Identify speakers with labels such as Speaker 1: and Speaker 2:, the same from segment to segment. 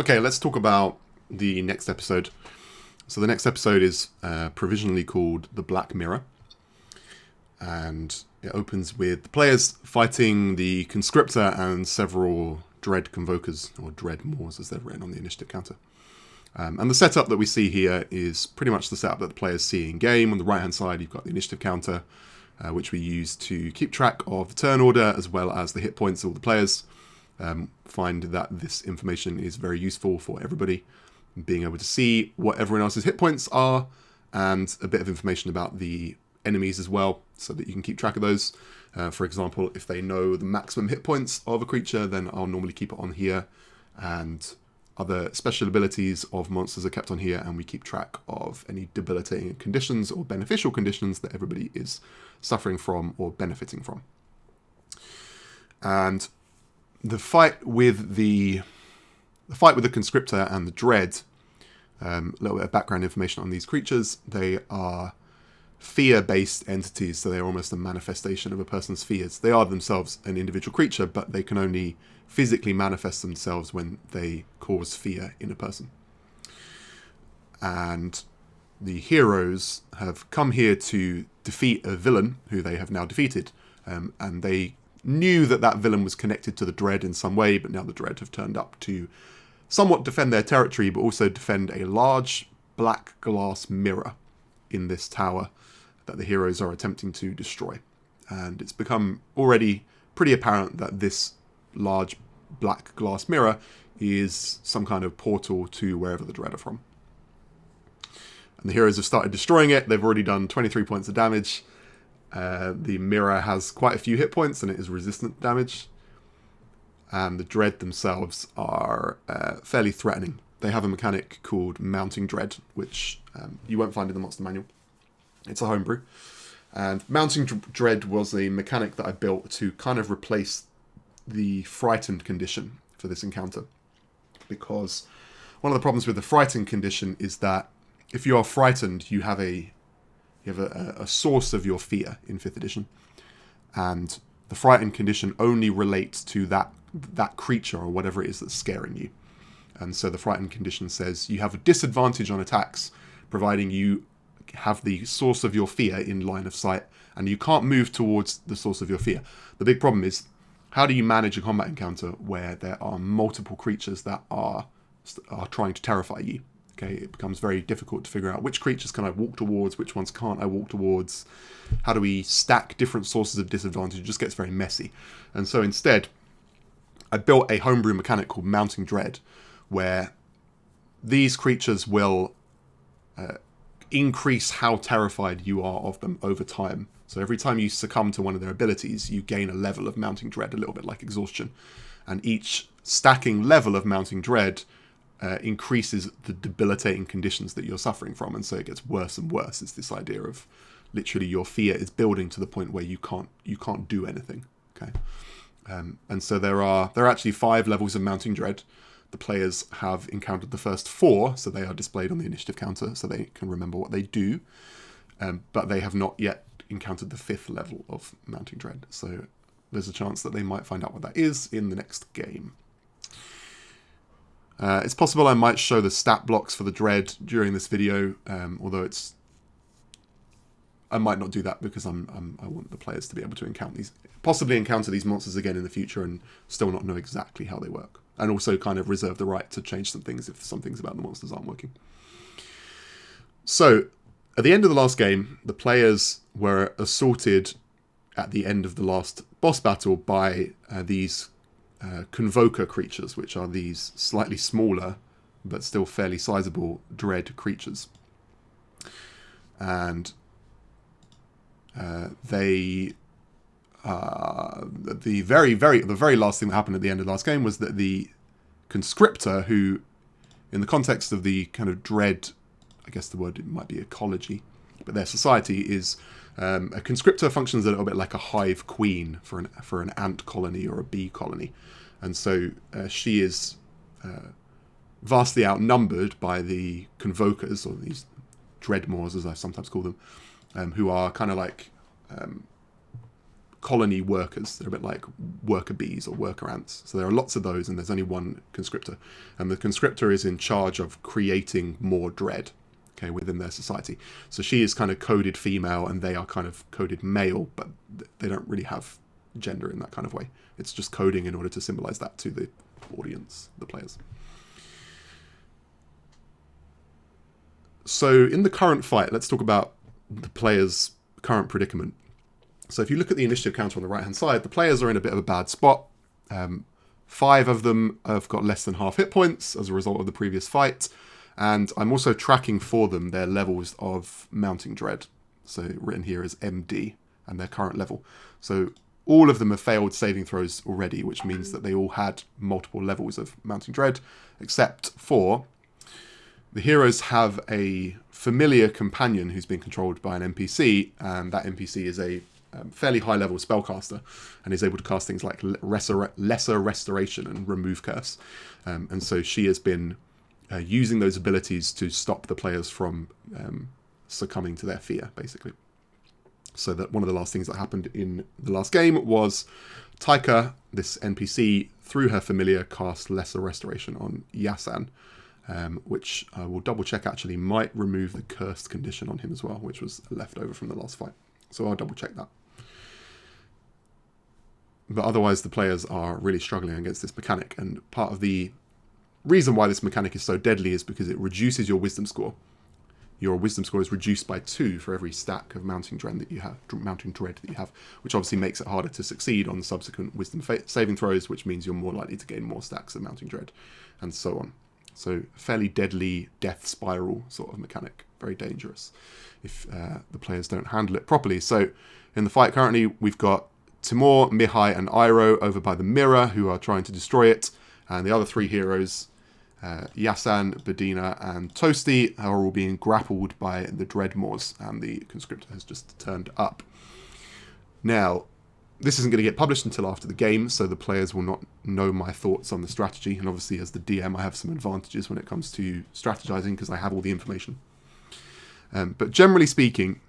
Speaker 1: Okay, let's talk about the next episode. So the next episode is provisionally called The Black Mirror. And it opens with the players fighting the conscriptor and several dread convokers, or dread moors as they're written on the initiative counter. And the setup that we see here is pretty much the setup that the players see in game. On the right hand side, you've got the initiative counter, which we use to keep track of the turn order as well as the hit points of all the players. Find that this information is very useful for everybody, being able to see what everyone else's hit points are and a bit of information about the enemies as well, so that you can keep track of those. For example, if they know the maximum hit points of a creature, then I'll normally keep it on here, and other special abilities of monsters are kept on here, and we keep track of any debilitating conditions or beneficial conditions that everybody is suffering from or benefiting from. And the fight with the conscriptor and the dread, a little bit of background information on these creatures. They are fear-based entities, so they're almost a manifestation of a person's fears. They are themselves an individual creature, but they can only physically manifest themselves when they cause fear in a person. And the heroes have come here to defeat a villain who they have now defeated, and they knew that that villain was connected to the dread in some way, but now the dread have turned up to somewhat defend their territory, but also defend a large black glass mirror in this tower that the heroes are attempting to destroy. And it's become already pretty apparent that this large black glass mirror is some kind of portal to wherever the dread are from. And the heroes have started destroying it. They've already done 23 points of damage. The mirror has quite a few hit points and it is resistant to damage. And the dread themselves are fairly threatening. They have a mechanic called mounting dread, which you won't find in the monster manual. It's a homebrew. And mounting dread was a mechanic that I built to kind of replace the frightened condition for this encounter. Because one of the problems with the frightened condition is that if you are frightened, you have a source of your fear in 5th edition. And the frightened condition only relates to that creature or whatever it is that's scaring you. And so the frightened condition says you have a disadvantage on attacks, providing you have the source of your fear in line of sight, and you can't move towards the source of your fear. The big problem is, how do you manage a combat encounter where there are multiple creatures that are trying to terrify you? Okay, it becomes very difficult to figure out which creatures can I walk towards, which ones can't I walk towards. How do we stack different sources of disadvantage? It just gets very messy. And so instead, I built a homebrew mechanic called Mounting Dread, where these creatures will increase how terrified you are of them over time. So every time you succumb to one of their abilities, you gain a level of Mounting Dread, a little bit like exhaustion. And each stacking level of Mounting Dread increases the debilitating conditions that you're suffering from, and so it gets worse and worse. It's this idea of literally your fear is building to the point where you can't do anything. Okay, and so there are actually 5 levels of Mounting Dread. The players have encountered the first 4, so they are displayed on the initiative counter, so they can remember what they do. But they have not yet encountered the 5th level of Mounting Dread, so there's a chance that they might find out what that is in the next game. It's possible I might show the stat blocks for the dread during this video, although I might not do that because I want the players to be able to possibly encounter these monsters again in the future and still not know exactly how they work. And also kind of reserve the right to change some things if some things about the monsters aren't working. So, at the end of the last game, the players were assaulted at the end of the last boss battle by these convoker creatures, which are these slightly smaller but still fairly sizable dread creatures. And the very last thing that happened at the end of the last game was that the conscriptor, who in the context of the kind of dread, I guess the word might be ecology, but their society is a conscriptor functions a little bit like a hive queen for an ant colony or a bee colony. And so she is vastly outnumbered by the convokers, or these dreadmores as I sometimes call them, who are kind of like colony workers. They're a bit like worker bees or worker ants. So there are lots of those, and there's only one conscriptor. And the conscriptor is in charge of creating more dread, okay, within their society. So she is kind of coded female, and they are kind of coded male, but they don't really have gender in that kind of way. It's just coding in order to symbolize that to the audience, the players. So in the current fight, let's talk about the players' current predicament. So if you look at the initiative counter on the right-hand side, the players are in a bit of a bad spot. 5 of them have got less than half hit points as a result of the previous fight. And I'm also tracking for them their levels of mounting dread. So written here as MD and their current level. So all of them have failed saving throws already, which means that they all had multiple levels of mounting dread, except for the heroes have a familiar companion who's been controlled by an NPC, and that NPC is a fairly high-level spellcaster, and is able to cast things like Lesser Restoration and Remove Curse. And so she has been using those abilities to stop the players from succumbing to their fear, basically. So that one of the last things that happened in the last game was Taika, this NPC, through her familiar, cast Lesser Restoration on Yasan, which I will double check actually might remove the cursed condition on him as well, which was left over from the last fight. So I'll double check that. But otherwise the players are really struggling against this mechanic, and part of the reason why this mechanic is so deadly is because it reduces your wisdom score. Your wisdom score is reduced by 2 for every stack of mounting dread that you have, which obviously makes it harder to succeed on subsequent wisdom saving throws, which means you're more likely to gain more stacks of mounting dread, and so on. So fairly deadly death spiral sort of mechanic, very dangerous if the players don't handle it properly. So in the fight currently, we've got Timur, Mihai, and Iroh over by the mirror, who are trying to destroy it, and the other 3 heroes, Yasan, Bedina, and Toasty, are all being grappled by the Dreadmaws, and the conscriptor has just turned up. Now, this isn't going to get published until after the game, so the players will not know my thoughts on the strategy, and obviously as the DM I have some advantages when it comes to strategizing because I have all the information. But generally speaking,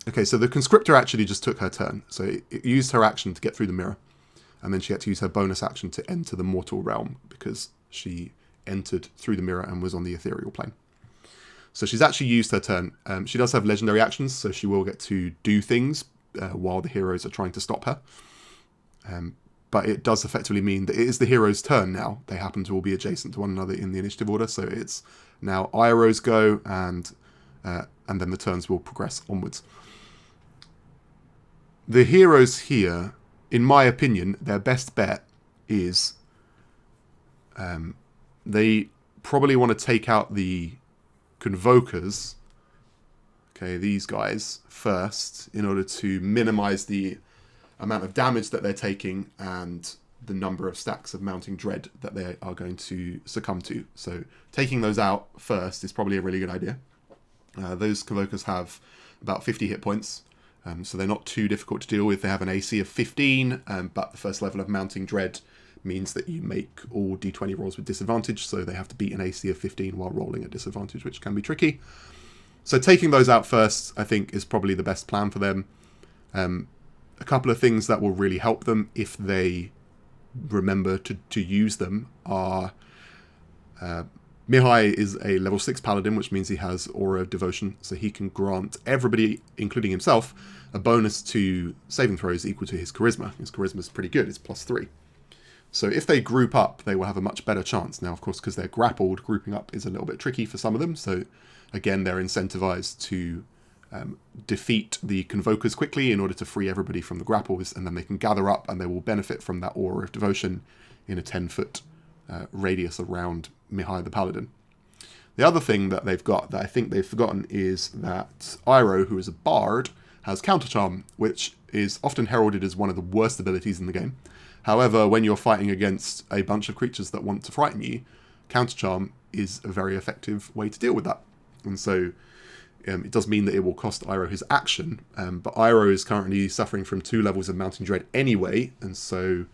Speaker 1: okay, so the conscriptor actually just took her turn, so it used her action to get through the mirror, and then she had to use her bonus action to enter the mortal realm because she entered through the mirror and was on the ethereal plane. So she's actually used her turn. She does have legendary actions, so she will get to do things while the heroes are trying to stop her. But it does effectively mean that it is the hero's turn now. They happen to all be adjacent to one another in the initiative order, so it's now Iroh's go, and then the turns will progress onwards. The heroes here, in my opinion, their best bet is they probably want to take out the Convokers, okay, these guys, first, in order to minimize the amount of damage that they're taking and the number of stacks of mounting dread that they are going to succumb to. So taking those out first is probably a really good idea. Those Convokers have about 50 hit points, so they're not too difficult to deal with. They have an AC of 15, but the first level of mounting dread means that you make all d20 rolls with disadvantage, so they have to beat an AC of 15 while rolling at disadvantage, which can be tricky. So taking those out first, I think, is probably the best plan for them. A couple of things that will really help them if they remember to use them are Mihai is a level 6 paladin, which means he has Aura of Devotion, so he can grant everybody, including himself, a bonus to saving throws equal to his charisma. His charisma is pretty good, it's +3. So if they group up, they will have a much better chance. Now, of course, because they're grappled, grouping up is a little bit tricky for some of them. So again, they're incentivized to defeat the Convokers quickly in order to free everybody from the grapples, and then they can gather up and they will benefit from that Aura of Devotion in a 10-foot radius around Mihai the Paladin. The other thing that they've got that I think they've forgotten is that Iroh, who is a bard, has Counter Charm, which is often heralded as one of the worst abilities in the game. However, when you're fighting against a bunch of creatures that want to frighten you, Counter Charm is a very effective way to deal with that. And so it does mean that it will cost Iroh his action, but Iroh is currently suffering from 2 levels of Mounting Dread anyway, and so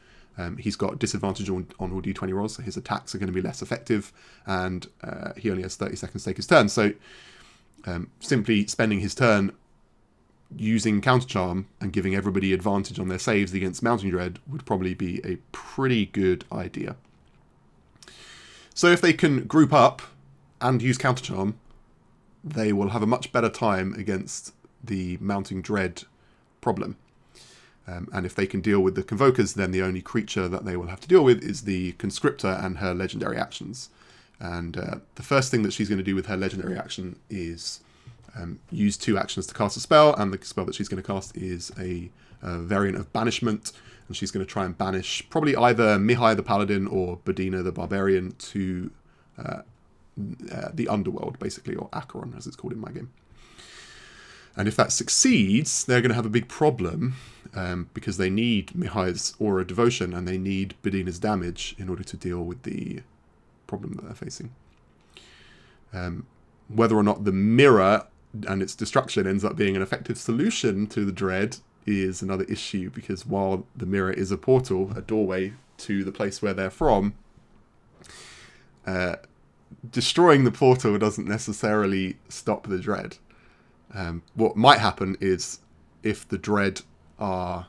Speaker 1: he's got disadvantage on all d20 rolls, so his attacks are going to be less effective, and he only has 30 seconds to take his turn. So simply spending his turn using Counter Charm and giving everybody advantage on their saves against Mounting Dread would probably be a pretty good idea. So if they can group up and use Counter Charm, they will have a much better time against the Mounting Dread problem. And if they can deal with the Convokers, then the only creature that they will have to deal with is the Conscriptor and her legendary actions. And the first thing that she's going to do with her legendary action is use 2 actions to cast a spell, and the spell that she's going to cast is a variant of Banishment, and she's going to try and banish probably either Mihai the Paladin or Bedina the Barbarian to the Underworld, basically, or Acheron, as it's called in my game. And if that succeeds, they're going to have a big problem, because they need Mihai's Aura Devotion and they need Bedina's damage in order to deal with the problem that they're facing. Whether or not the mirror and its destruction ends up being an effective solution to the Dread is another issue, because while the mirror is a portal, a doorway to the place where they're from, destroying the portal doesn't necessarily stop the Dread. What might happen is, if the Dread are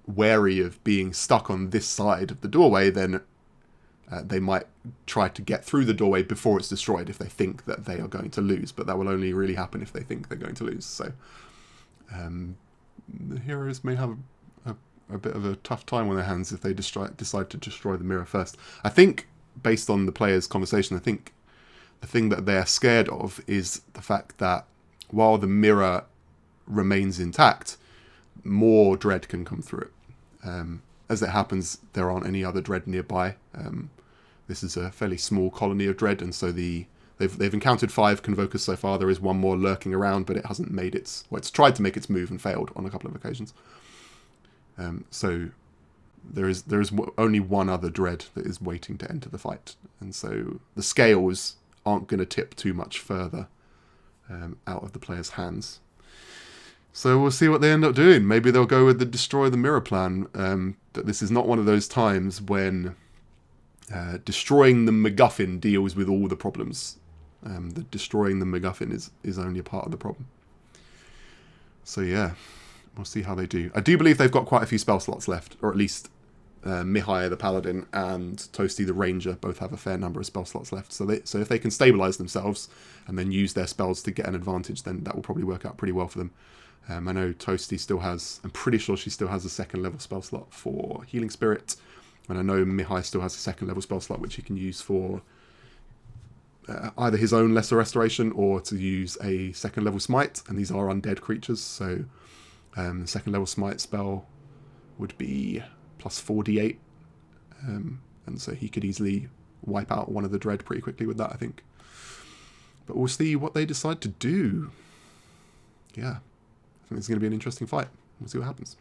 Speaker 1: wary of being stuck on this side of the doorway, then they might try to get through the doorway before it's destroyed if they think that they are going to lose. But that will only really happen if they think they're going to lose. So the heroes may have a bit of a tough time on their hands if they decide to destroy the mirror first. I think, based on the players' conversation, I think the thing that they're scared of is the fact that while the mirror remains intact, more Dread can come through it. As it happens, there aren't any other Dread nearby. This is a fairly small colony of Dread, and so they've encountered 5 Convokers so far. There is one more lurking around, but it hasn't made its... Well, it's tried to make its move and failed on a couple of occasions. So there is only one other Dread that is waiting to enter the fight, and so the scales aren't going to tip too much further out of the player's hands. So we'll see what they end up doing. Maybe they'll go with the Destroy the Mirror plan. But this is not one of those times when destroying the MacGuffin deals with all the problems. The destroying the MacGuffin is only a part of the problem. So yeah, we'll see how they do. I do believe they've got quite a few spell slots left, or at least Mihai the Paladin and Toasty the Ranger both have a fair number of spell slots left. So if they can stabilize themselves and then use their spells to get an advantage, then that will probably work out pretty well for them. I know Toasty still has... I'm pretty sure she still has a 2nd level spell slot for Healing Spirit. And I know Mihai still has a 2nd level spell slot which he can use for either his own Lesser Restoration or to use a 2nd level Smite. And these are undead creatures, so the 2nd level Smite spell would be plus 4d8. And so he could easily wipe out one of the Dread pretty quickly with that, I think. But we'll see what they decide to do. Yeah. I think it's going to be an interesting fight. We'll see what happens.